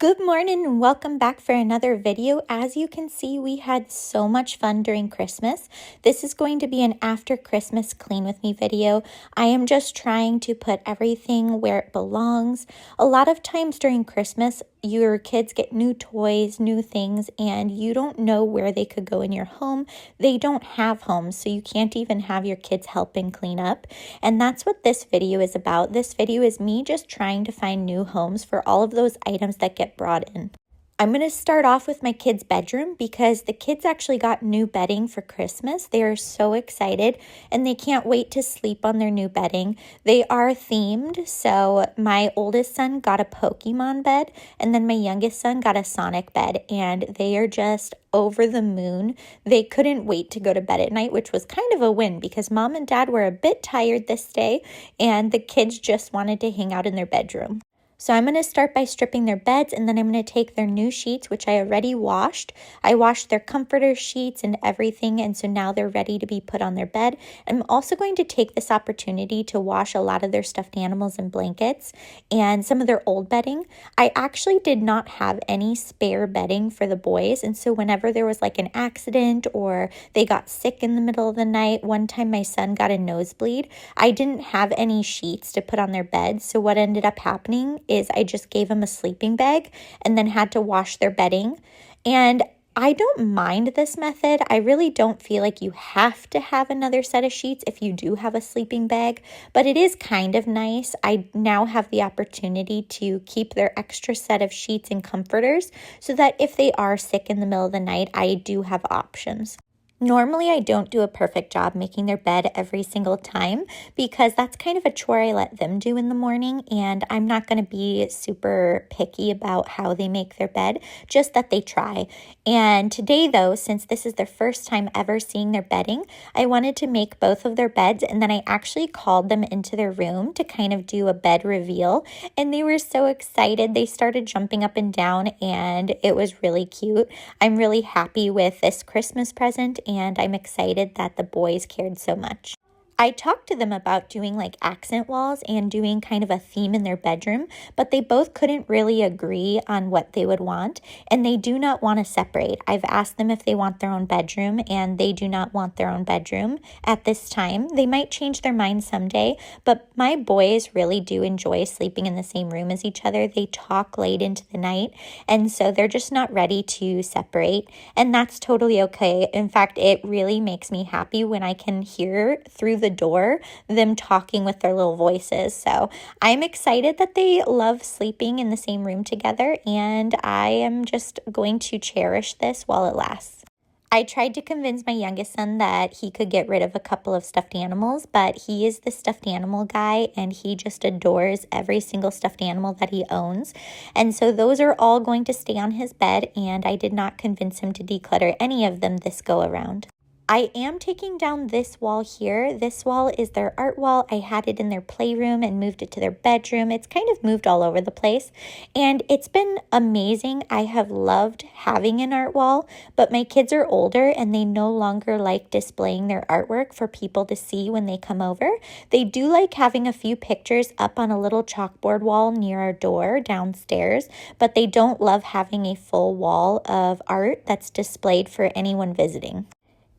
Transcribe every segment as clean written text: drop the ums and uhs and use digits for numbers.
Good morning and welcome back for another video. As you can see, we had so much fun during Christmas. This is going to be an after Christmas clean with me video. I am just trying to put everything where it belongs. A lot of times during Christmas, your kids get new toys, new things, and you don't know where they could go in your home. They don't have homes, so you can't even have your kids helping clean up. And that's what this video is about. This video is me just trying to find new homes for all of those items that get brought in. I'm going to start off with my kids' bedroom because the kids actually got new bedding for Christmas. They are so excited and they can't wait to sleep on their new bedding. They are themed, so my oldest son got a Pokemon bed and then my youngest son got a Sonic bed, and they are just over the moon. They couldn't wait to go to bed at night, which was kind of a win because mom and dad were a bit tired this day and the kids just wanted to hang out in their bedroom. So I'm going to start by stripping their beds, and then I'm going to take their new sheets, which I already washed. I washed their comforter sheets and everything, and so now they're ready to be put on their bed. I'm also going to take this opportunity to wash a lot of their stuffed animals and blankets and some of their old bedding. I actually did not have any spare bedding for the boys, and so whenever there was like an accident or they got sick in the middle of the night, one time my son got a nosebleed, I didn't have any sheets to put on their beds, so what ended up happening is I just gave them a sleeping bag and then had to wash their bedding. And I don't mind this method. I really don't feel like you have to have another set of sheets if you do have a sleeping bag, but it is kind of nice. I now have the opportunity to keep their extra set of sheets and comforters so that if they are sick in the middle of the night, I do have options. Normally, I don't do a perfect job making their bed every single time because that's kind of a chore I let them do in the morning, and I'm not going to be super picky about how they make their bed, just that they try. And today, though, since this is their first time ever seeing their bedding, I wanted to make both of their beds, and then I actually called them into their room to kind of do a bed reveal, and they were so excited. They started jumping up and down, and it was really cute. I'm really happy with this Christmas present, and I'm excited that the boys cared so much. I talked to them about doing like accent walls and doing kind of a theme in their bedroom, but they both couldn't really agree on what they would want, and they do not want to separate. I've asked them if they want their own bedroom, and they do not want their own bedroom at this time. They might change their mind someday, but my boys really do enjoy sleeping in the same room as each other. They talk late into the night, and so they're just not ready to separate, and that's totally okay. In fact, it really makes me happy when I can hear through the door them talking with their little voices. So I'm excited that they love sleeping in the same room together, and I am just going to cherish this while it lasts. I tried to convince my youngest son that he could get rid of a couple of stuffed animals, but he is the stuffed animal guy and he just adores every single stuffed animal that he owns. And so those are all going to stay on his bed, and I did not convince him to declutter any of them this go around. I am taking down this wall here. This wall is their art wall. I had it in their playroom and moved it to their bedroom. It's kind of moved all over the place, and it's been amazing. I have loved having an art wall, but my kids are older and they no longer like displaying their artwork for people to see when they come over. They do like having a few pictures up on a little chalkboard wall near our door downstairs, but they don't love having a full wall of art that's displayed for anyone visiting.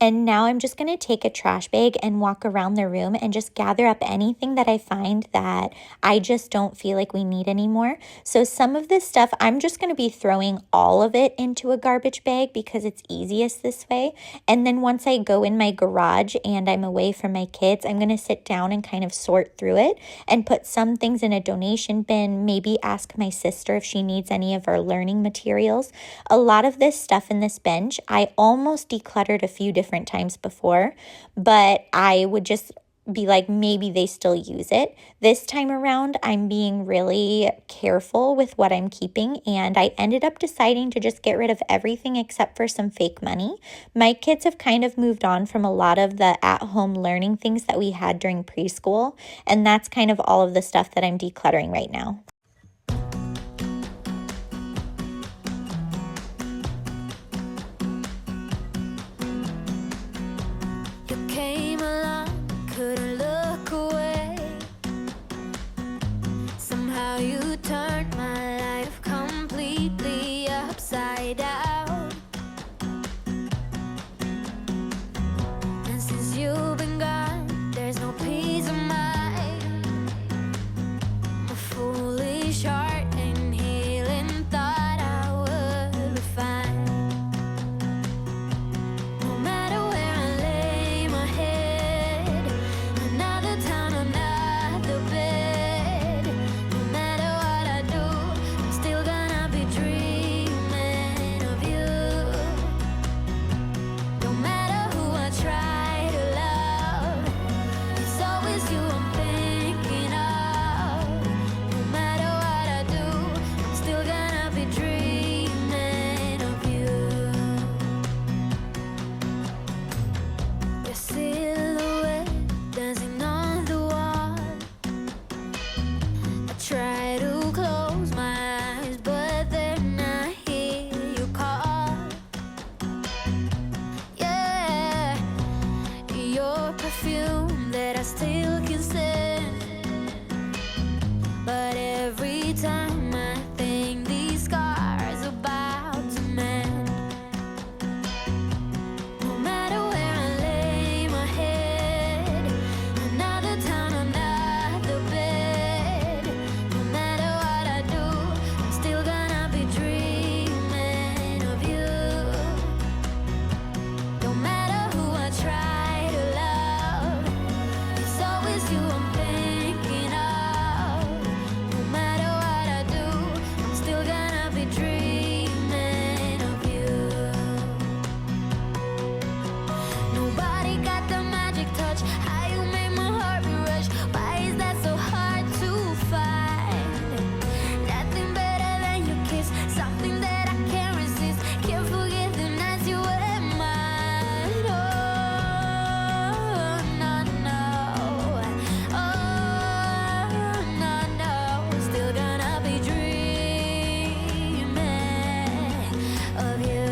And now I'm just going to take a trash bag and walk around the room and just gather up anything that I find that I just don't feel like we need anymore. So some of this stuff, I'm just going to be throwing all of it into a garbage bag because it's easiest this way. And then once I go in my garage and I'm away from my kids, I'm going to sit down and kind of sort through it and put some things in a donation bin, maybe ask my sister if she needs any of our learning materials. A lot of this stuff in this bench, I almost decluttered a few different times before, but I would just be like, maybe they still use it. This time around, I'm being really careful with what I'm keeping, and I ended up deciding to just get rid of everything except for some fake money. My kids have kind of moved on from a lot of the at-home learning things that we had during preschool, and that's kind of all of the stuff that I'm decluttering right now. Couldn't look away. Somehow you turned my life complete completely upside down. And since you've been gone, there's no peace of mind. A foolish heart and healing thought I would be fine. No matter where I lay my head, another town, another bed. No matter what I do, I'm still gonna be dreaming of you. No matter who I try to love, it's always you I'm thinking of. No matter what I do, I'm still gonna be dreaming of you. Your silhouette dancing on the wall. I try to close my eyes, but then I hear you call. Yeah, your perfume that I still can stand. But every time I think these scars about to mend. No matter where I lay my head, another town, another bed. No matter what I do, I'm still gonna be dreaming of you. No matter who I try to love, it's always you I'm thinking of. No matter what I do, I'm still gonna be dreaming of you. Nobody got the magic touch. How you make my heart rush? Why is that so hard to find? Nothing better than your kiss, something that I can't resist. Can't forget the nights you were mine. Oh, no, no. Oh, no, no. Still gonna be dreaming of you.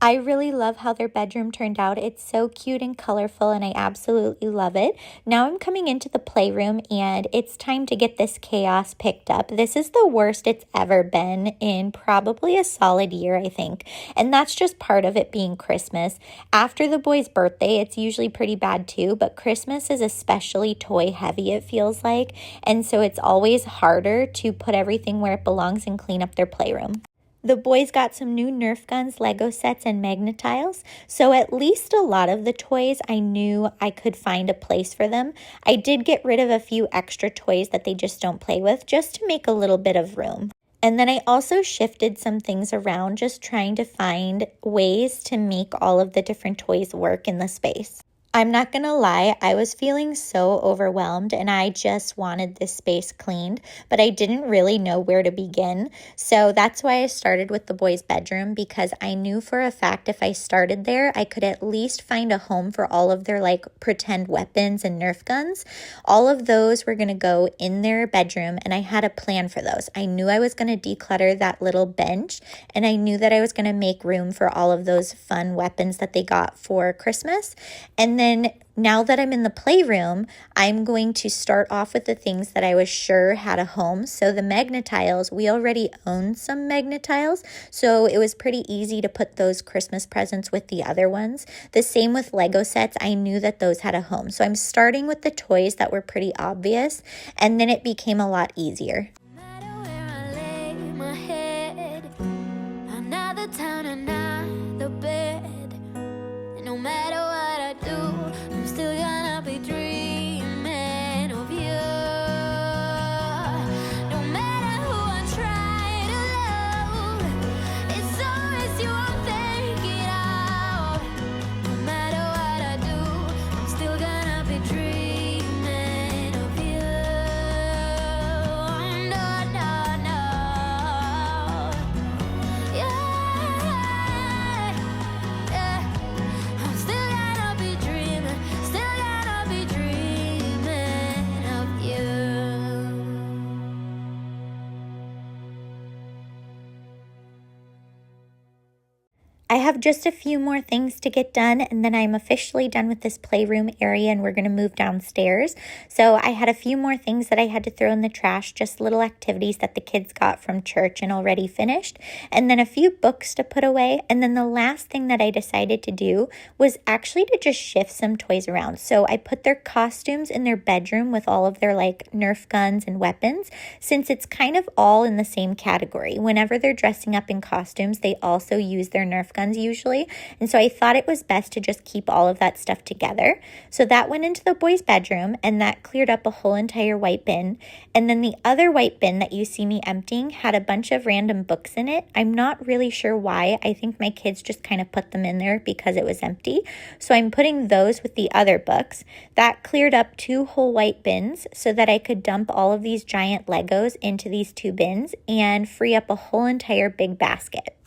I really love how their bedroom turned out. It's so cute and colorful, and I absolutely love it. Now I'm coming into the playroom, and it's time to get this chaos picked up. This is the worst it's ever been in probably a solid year, I think. And that's just part of it being Christmas. After the boy's birthday, it's usually pretty bad too, but Christmas is especially toy heavy, it feels like. And so it's always harder to put everything where it belongs and clean up their playroom. The boys got some new Nerf guns, Lego sets, and Magnetiles, so at least a lot of the toys I knew I could find a place for them. I did get rid of a few extra toys that they just don't play with, just to make a little bit of room. And then I also shifted some things around, just trying to find ways to make all of the different toys work in the space. I'm not gonna lie, I was feeling so overwhelmed and I just wanted this space cleaned, but I didn't really know where to begin. So that's why I started with the boys' bedroom, because I knew for a fact if I started there, I could at least find a home for all of their like pretend weapons and Nerf guns. All of those were gonna go in their bedroom, and I had a plan for those. I knew I was gonna declutter that little bench, and I knew that I was gonna make room for all of those fun weapons that they got for Christmas. And then now that I'm in the playroom, I'm going to start off with the things that I was sure had a home. So the Magnetiles, we already owned some Magnetiles, so it was pretty easy to put those Christmas presents with the other ones. The same with Lego sets, I knew that those had a home. So I'm starting with the toys that were pretty obvious, and then it became a lot easier. No matter where I lay my head, another town, another bed. No matter what I do, I'm still gonna be dreaming of you. No matter who I try to love, it's always you I'm thinking of. No matter what I do, I'm still gonna be dreaming of you. I have just a few more things to get done, and then I'm officially done with this playroom area and we're going to move downstairs. So I had a few more things that I had to throw in the trash, just little activities that the kids got from church and already finished, and then a few books to put away. And then the last thing that I decided to do was actually to just shift some toys around. So I put their costumes in their bedroom with all of their like Nerf guns and weapons, since it's kind of all in the same category. Whenever they're dressing up in costumes, they also use their Nerf guns usually, and so I thought it was best to just keep all of that stuff together. So that went into the boys' bedroom, and that cleared up a whole entire white bin. And then the other white bin that you see me emptying had a bunch of random books in it. I'm not really sure why. I think my kids just kind of put them in there because it was empty. So I'm putting those with the other books. That cleared up 2 whole white bins so that I could dump all of these giant Legos into these 2 bins and free up a whole entire big basket.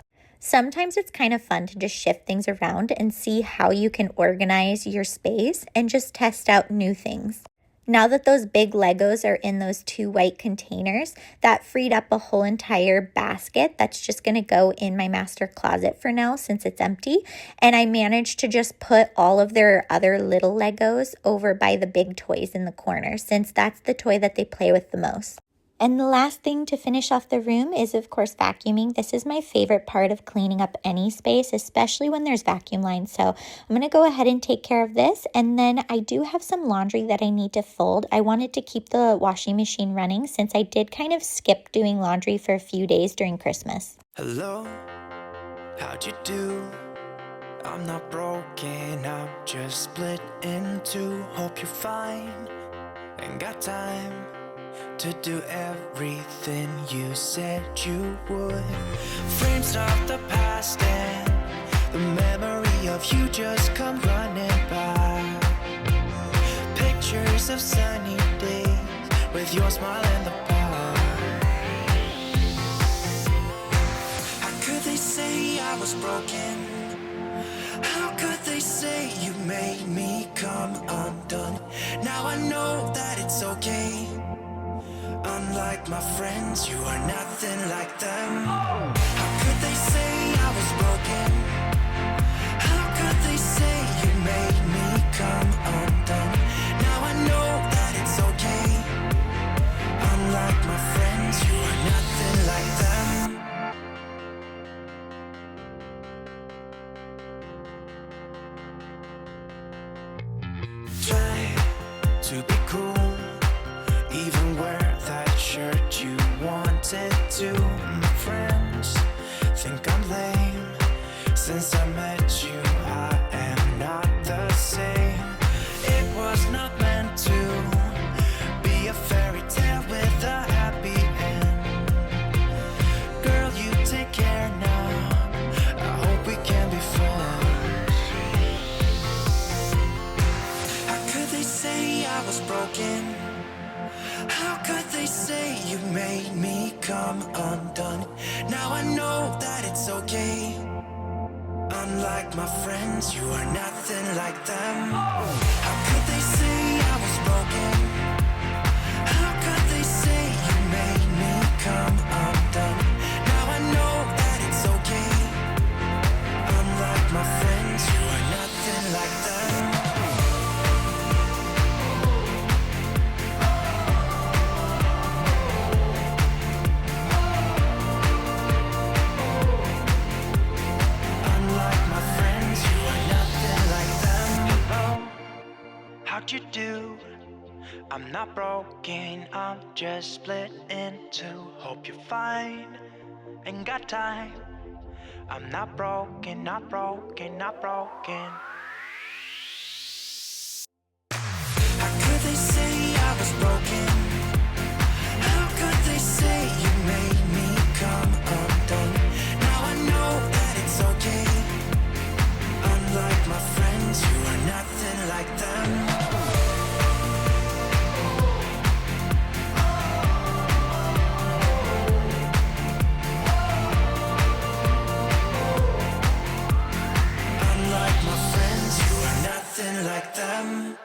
Sometimes it's kind of fun to just shift things around and see how you can organize your space and just test out new things. Now that those big Legos are in those 2 white containers, that freed up a whole entire basket that's just going to go in my master closet for now since it's empty. And I managed to just put all of their other little Legos over by the big toys in the corner, since that's the toy that they play with the most. And the last thing to finish off the room is, of course, vacuuming. This is my favorite part of cleaning up any space, especially when there's vacuum lines. So I'm going to go ahead and take care of this. And then I do have some laundry that I need to fold. I wanted to keep the washing machine running since I did kind of skip doing laundry for a few days during Christmas. Hello, how'd you do? I'm not broken, I'm just split in two. Hope you're fine, ain't got time to do everything you said you would. Frames of the past and the memory of you just come running by. Pictures of sunny days with your smile in the bar. How could they say I was broken? How could they say you made me come undone? Now I know that it's okay. Unlike my friends, you are nothing like them. How could they say I was broken? How could they say you made me come undone? Now I know that it's okay. Unlike my friends, you are nothing like them. Try to be cool, even wear that shirt you wanted to. My friends think I'm lame. Since I met you, I am not the same. It was not meant to be a fairy tale with a happy end. Girl, you take care now. I hope we can be friends. How could they say I was broken? How could they say you made me come undone? Now I know that it's okay. Unlike my friends, you are nothing like them. How could they say I was broken? How could they say you made me come undone? Now I know that it's okay. Unlike my friends, you are nothing like them. How'd you do? I'm not broken, I'm just split in two. Hope you're fine, ain't got time. I'm not broken, not broken, not broken. How could they say I was broken? How could they say you made me come undone? Now I know that it's okay. Unlike my friends, you are nothing like them. Unlike my friends, you are nothing like them.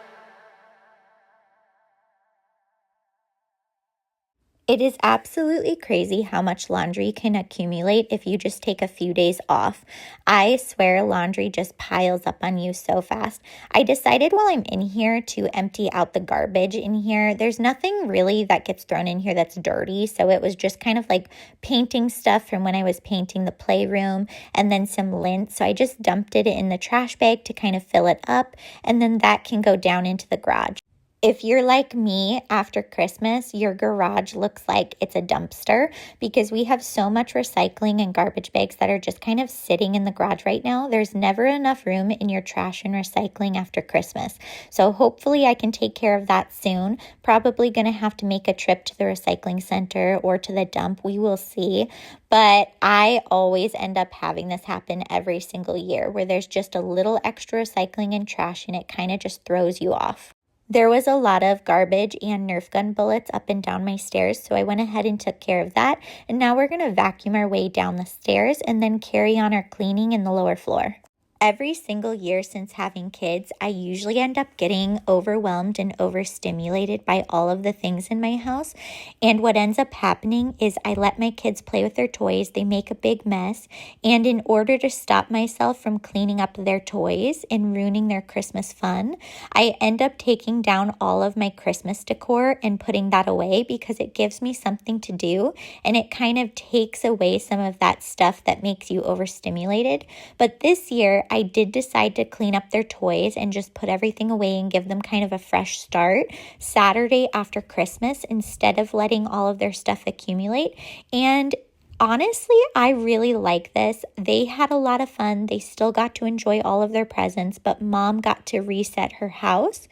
It is absolutely crazy how much laundry can accumulate if you just take a few days off. I swear laundry just piles up on you so fast. I decided while I'm in here to empty out the garbage in here. There's nothing really that gets thrown in here that's dirty, so it was just kind of like painting stuff from when I was painting the playroom and then some lint. So I just dumped it in the trash bag to kind of fill it up, and then that can go down into the garage. If you're like me, after Christmas, your garage looks like it's a dumpster because we have so much recycling and garbage bags that are just kind of sitting in the garage right now. There's never enough room in your trash and recycling after Christmas. So hopefully I can take care of that soon. Probably going to have to make a trip to the recycling center or to the dump. We will see. But I always end up having this happen every single year where there's just a little extra recycling and trash and it kind of just throws you off. There was a lot of garbage and Nerf gun bullets up and down my stairs, so I went ahead and took care of that. And now we're going to vacuum our way down the stairs and then carry on our cleaning in the lower floor. Every single year since having kids, I usually end up getting overwhelmed and overstimulated by all of the things in my house. And what ends up happening is I let my kids play with their toys. They make a big mess. And in order to stop myself from cleaning up their toys and ruining their Christmas fun, I end up taking down all of my Christmas decor and putting that away because it gives me something to do. And it kind of takes away some of that stuff that makes you overstimulated. But this year, I did decide to clean up their toys and just put everything away and give them kind of a fresh start Saturday after Christmas instead of letting all of their stuff accumulate. And honestly, I really like this. They had a lot of fun. They still got to enjoy all of their presents, but mom got to reset her house.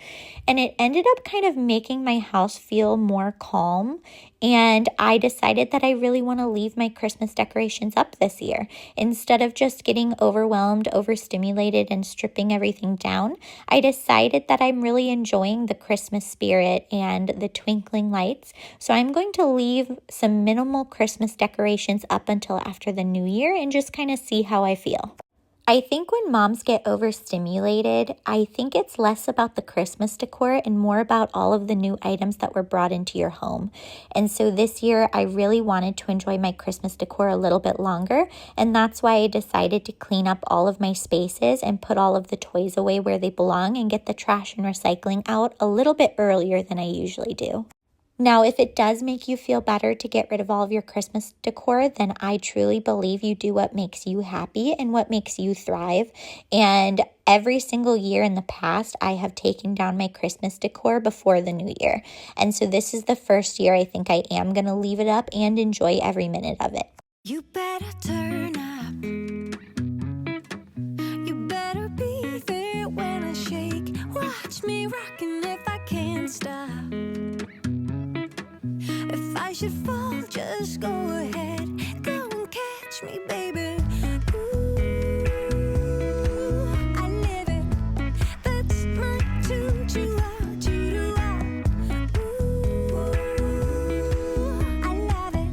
And it ended up kind of making my house feel more calm. And I decided that I really want to leave my Christmas decorations up this year. Instead of just getting overwhelmed, overstimulated, and stripping everything down, I decided that I'm really enjoying the Christmas spirit and the twinkling lights. So I'm going to leave some minimal Christmas decorations up until after the new year and just kind of see how I feel. I think when moms get overstimulated, I think it's less about the Christmas decor and more about all of the new items that were brought into your home. And so this year, I really wanted to enjoy my Christmas decor a little bit longer. And that's why I decided to clean up all of my spaces and put all of the toys away where they belong and get the trash and recycling out a little bit earlier than I usually do. Now, if it does make you feel better to get rid of all of your Christmas decor, then I truly believe you do what makes you happy and what makes you thrive. And every single year in the past, I have taken down my Christmas decor before the new year. And so this is the first year I think I am going to leave it up and enjoy every minute of it. You better turn up. You better be there when I shake. Watch me rocking if I can't stop. If I should fall, just go ahead. Go and catch me, baby. Ooh, I live it. That's my tune. Choo-ah. Ooh, I love it.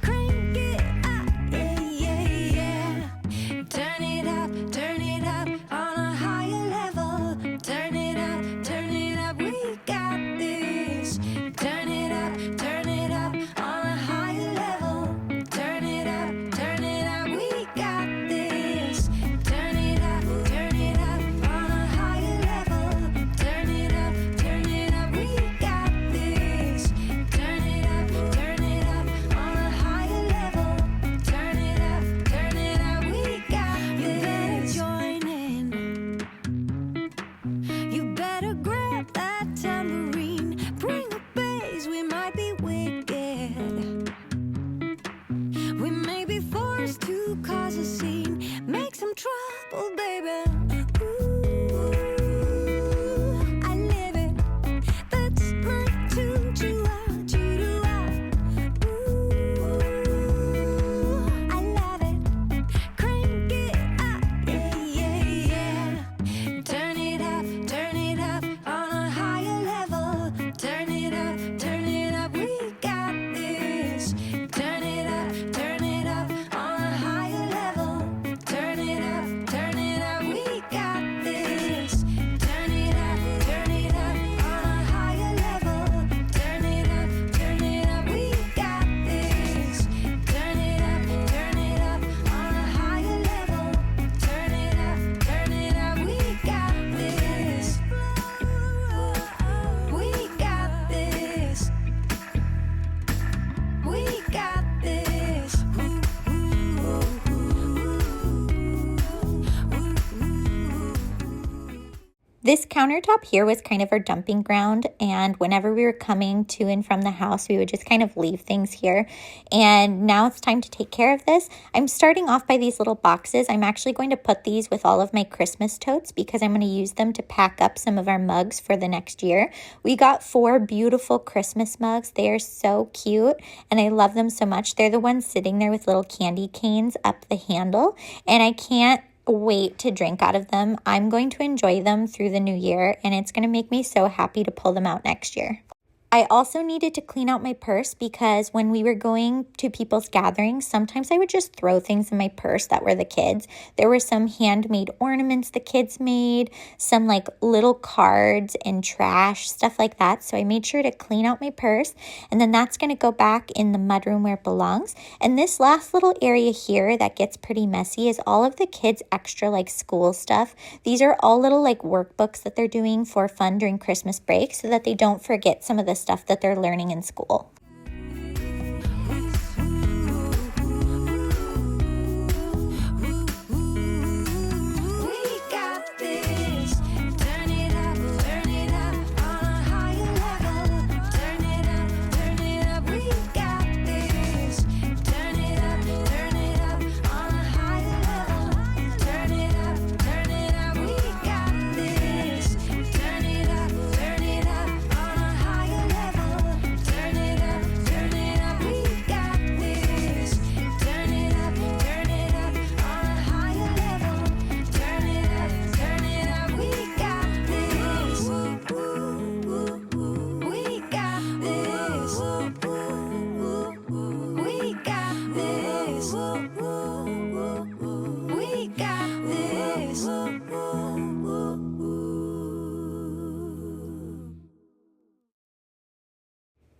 Crank it up, yeah. Turn it up on a higher level. Turn it up, we got this. Turn it up on a higher level. Turn it up, we got this. Turn it up on a higher level. Turn it up, we got this. Turn it up on a higher level. Turn it up, we got this. You better join in. You better grab that tambourine. Bring a bass, we might be wicked. We may be forced to cause a scene. Make some trouble, baby. Ooh, I live it. That's my tune. Choo-ah. Ooh, I love it. Crank it up, yeah. Turn it up on a higher level. Turn it up, we got this. Turn it up on a higher level. This countertop here was kind of our dumping ground, and whenever we were coming to and from the house, we would just kind of leave things here. And now it's time to take care of this. I'm starting off by these little boxes. I'm actually going to put these with all of my Christmas totes because I'm going to use them to pack up some of our mugs for the next year. We got 4 beautiful Christmas mugs. They are so cute, and I love them so much. They're the ones sitting there with little candy canes up the handle, and I can't wait to drink out of them. I'm going to enjoy them through the new year, and it's going to make me so happy to pull them out next year. I also needed to clean out my purse because when we were going to people's gatherings, sometimes I would just throw things in my purse that were the kids. There were some handmade ornaments the kids made, some like little cards and trash, stuff like that. So I made sure to clean out my purse, and then that's going to go back in the mudroom where it belongs. And this last little area here that gets pretty messy is all of the kids' extra like school stuff. These are all little like workbooks that they're doing for fun during Christmas break so that they don't forget some of the stuff that they're learning in school.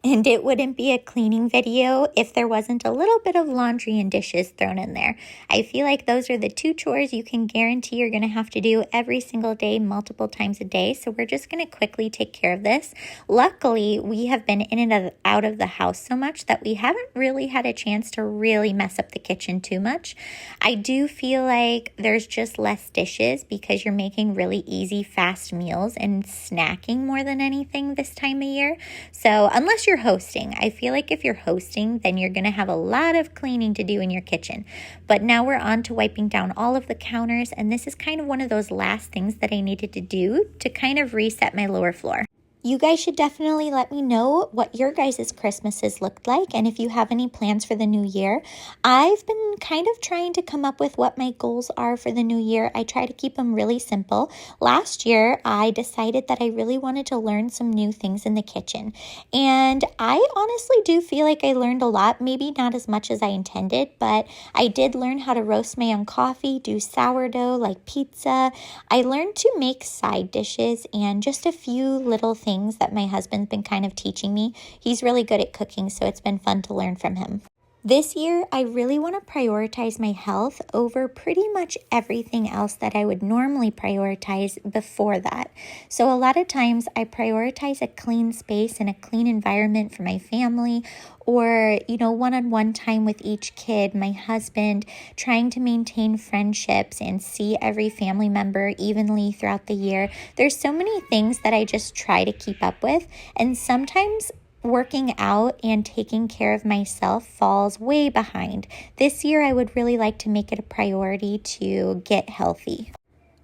And it wouldn't be a cleaning video if there wasn't a little bit of laundry and dishes thrown in there. I feel like those are the 2 chores you can guarantee you're going to have to do every single day, multiple times a day. So we're just going to quickly take care of this. Luckily, we have been in and out of the house so much that we haven't really had a chance to really mess up the kitchen too much. I do feel like there's just less dishes because you're making really easy, fast meals and snacking more than anything this time of year. So unless you're hosting, I feel like if you're hosting, then you're going to have a lot of cleaning to do in your kitchen. But now we're on to wiping down all of the counters, and this is kind of one of those last things that I needed to do to kind of reset my lower floor. You guys should definitely let me know what your guys' Christmases looked like and if you have any plans for the new year. I've been kind of trying to come up with what my goals are for the new year. I try to keep them really simple. Last year, I decided that I really wanted to learn some new things in the kitchen. And I honestly do feel like I learned a lot, maybe not as much as I intended, but I did learn how to roast my own coffee, do sourdough like pizza. I learned to make side dishes and just a few little things that my husband's been kind of teaching me. He's really good at cooking, so it's been fun to learn from him. This year, I really want to prioritize my health over pretty much everything else that I would normally prioritize before that. So a lot of times I prioritize a clean space and a clean environment for my family, or, one-on-one time with each kid, my husband, trying to maintain friendships and see every family member evenly throughout the year. There's so many things that I just try to keep up with, and sometimes working out and taking care of myself falls way behind. This year, I would really like to make it a priority to get healthy.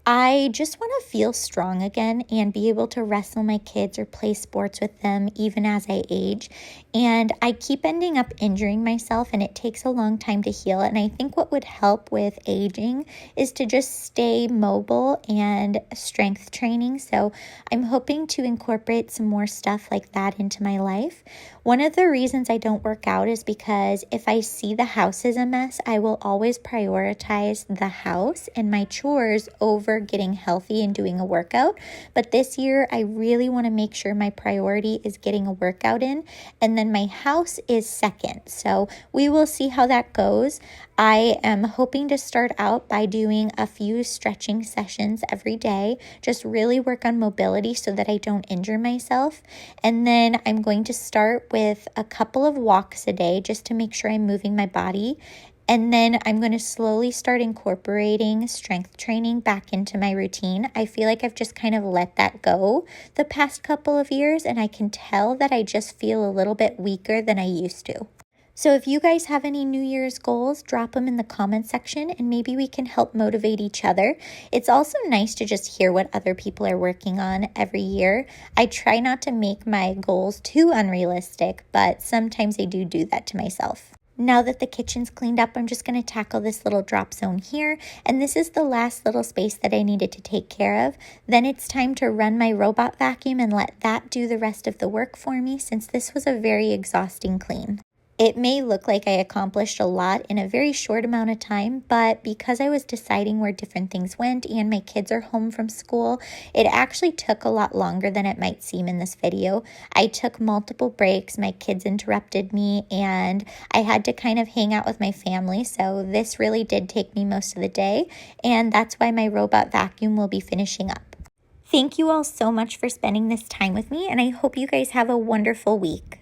I just want to feel strong again and be able to wrestle my kids or play sports with them even as I age. And I keep ending up injuring myself, and it takes a long time to heal. And I think what would help with aging is to just stay mobile and strength training. So I'm hoping to incorporate some more stuff like that into my life. One of the reasons I don't work out is because if I see the house is a mess, I will always prioritize the house and my chores over getting healthy and doing a workout. But this year, I really want to make sure my priority is getting a workout in, and then my house is second. So we will see how that goes. I am hoping to start out by doing a few stretching sessions every day, just really work on mobility so that I don't injure myself. And then I'm going to start with a couple of walks a day just to make sure I'm moving my body. And then I'm going to slowly start incorporating strength training back into my routine. I feel like I've just kind of let that go the past couple of years, and I can tell that I just feel a little bit weaker than I used to. So if you guys have any New Year's goals, drop them in the comment section and maybe we can help motivate each other. It's also nice to just hear what other people are working on every year. I try not to make my goals too unrealistic, but sometimes I do that to myself. Now that the kitchen's cleaned up, I'm just going to tackle this little drop zone here. And this is the last little space that I needed to take care of. Then it's time to run my robot vacuum and let that do the rest of the work for me, since this was a very exhausting clean. It may look like I accomplished a lot in a very short amount of time, but because I was deciding where different things went and my kids are home from school, it actually took a lot longer than it might seem in this video. I took multiple breaks, my kids interrupted me, and I had to kind of hang out with my family, so this really did take me most of the day, and that's why my robot vacuum will be finishing up. Thank you all so much for spending this time with me, and I hope you guys have a wonderful week.